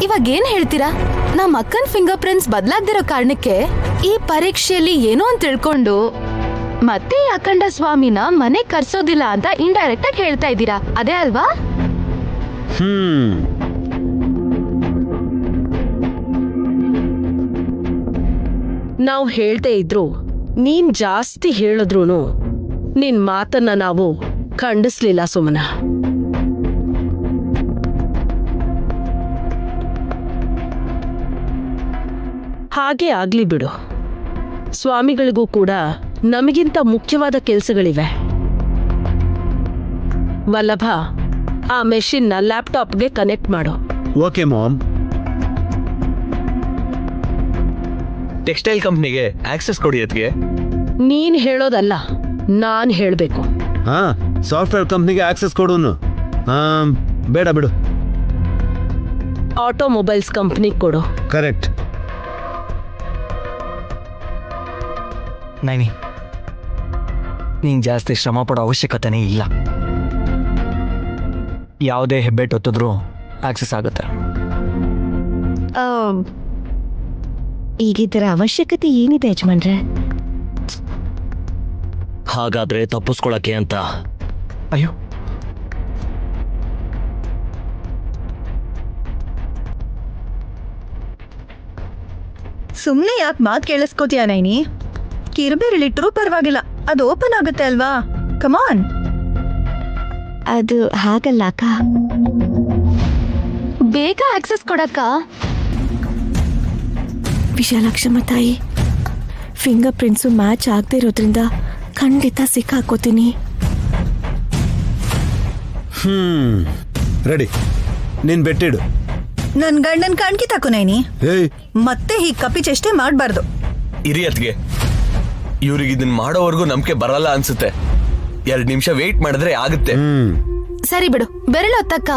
ಇವಾಗ ಏನ್ ಹೇಳ್ತೀರಾ? ನಮ್ಮ ಅಕ್ಕನ್ ಫಿಂಗರ್ ಪ್ರಿಂಟ್ಸ್ ಬದಲಾಗ್ದಿರೋ ಕಾರಣಕ್ಕೆ ಈ ಪರೀಕ್ಷೆಯಲ್ಲಿ ಏನೋ ಅಂತ ತಿಳ್ಕೊಂಡು ಮತ್ತೆ ಈ ಅಖಂಡ ಸ್ವಾಮಿನ ಮನೆ ಕರ್ಸೋದಿಲ್ಲ ಅಂತ ಇಂಡೈರೆಕ್ಟ್ ಆಗಿ ಹೇಳ್ತಾ ಇದ್ದೀರಾ, ಅದೇ ಅಲ್ವಾ? ನಾವು ಹೇಳ್ದೇ ಇದ್ರು ನೀನ್ ಜಾಸ್ತಿ ಹೇಳಿದ್ರೂನು ನಿನ್ ಮಾತನ್ನ ನಾವು ಖಂಡಿಸ್ಲಿಲ್ಲ ಸುಮನ. ಹಾಗೆ ಆಗ್ಲಿ ಬಿಡು. ಸ್ವಾಮಿಗಳಿಗೂ ಕೂಡ ನಮಗಿಂತ ಮುಖ್ಯವಾದ ಕೆಲಸಗಳಿವೆ. ವಲ್ಲಭ, ಆ ಮೆಷಿನ್ನ ಲ್ಯಾಪ್ಟಾಪ್ಗೆ ಕನೆಕ್ಟ್ ಮಾಡು. Okay ma'am. ಟೆಕ್ಸ್ಟೈಲ್ ಕಂಪ್ನಿಗೆ ಆಕ್ಸೆಸ್ ಕೊಡಿ ಅದಕ್ಕೆ. ನೀನ್ ಹೇಳೋದಲ್ಲ, ನಾನ್ ಹೇಳ್ಬೇಕು. ಹಾ, ಸಾಫ್ಟ್ವೇರ್ ಕಂಪ್ನಿಗೆ ಆಕ್ಸೆಸ್ ಕೊಡೋನು. ಬೇಡ ಬಿಡು. ಆಟೋಮೊಬೈಲ್ಸ್ ಕಂಪ್ನಿ ಕೊಡು. ಕರೆಕ್ಟ್. ನೈನಿ, ನೀನ್ ಜಾಸ್ತಿ ಶ್ರಮ ಪಡೋ ಅವಶ್ಯಕತೆನೇ ಇಲ್ಲ. ಯಾವುದೇ ಹೆಬ್ಬೆಟ್ ಹೊತ್ತಿದ್ರೂ ಆಕ್ಸೆಸ್ ಆಗುತ್ತೆ. ಈಗಿದ್ದರ ಅವಶ್ಯಕತೆ ಏನಿದೆ ಯಜಮಾನ್ರೆ? ಹಾಗಾದ್ರೆ ತಪ್ಪಿಸ್ಕೊಳಕ್ಕೆ ಅಂತ. ಅಯ್ಯೋ, ಸುಮ್ನೆ ಯಾಕೆ ಮಾತು ಕೇಳಿಸ್ಕೋತೀಯ ನೈನಿ? ಕಿರುಬೇರಲಿಟ್ಟರೂ ಪರವಾಗಿಲ್ಲ, ಅದು ಓಪನ್ ಆಗುತ್ತೆ ಅಲ್ವಾ? ಕಮಾನ್. ಅದು ಹಾಗಲ್ಲ ಅಕ್ಕ. ಬೇಗ ಆಕ್ಸೆಸ್ ಕೊಡಕ್ಕ. ವಿಶಾಲಾಕ್ಷಮ್ಮ ತಾಯಿ, ಫಿಂಗರ್ ಪ್ರಿಂಟ್ಸು ಮ್ಯಾಚ್ ಆಗದೆ ಇರೋದ್ರಿಂದ ಖಂಡಿತ ಸಿಕ್ಕಾಕೋತೀನಿ. ರೆಡಿ, ನೀನ್ ಬೆಟ್ಟಿಡು. ನನ್ ಗಂಡನ್ ಕಾಣ್ಕಿ ತಾಕು ನೈನಿ. ಏಯ್, ಮತ್ತೆ ಹೀಗೆ ಕಪಿ ಚೇಷ್ಟೆ ಮಾಡಬಾರ್ದು. ಇರಿಯತ್ಗೆ ಇವ್ರಿಗೆ ಇದನ್ನ ಮಾಡೋವರೆಗೂ ನಂಬಿಕೆ ಬರಲ್ಲ ಅನ್ಸುತ್ತೆ. 2 ನಿಮಿಷ ವೇಟ್ ಮಾಡಿದ್ರೆ ಆಗುತ್ತೆ. ಸರಿ ಬಿಡು, ಬೆರಳು ಹೊತ್ತಕ್ಕ.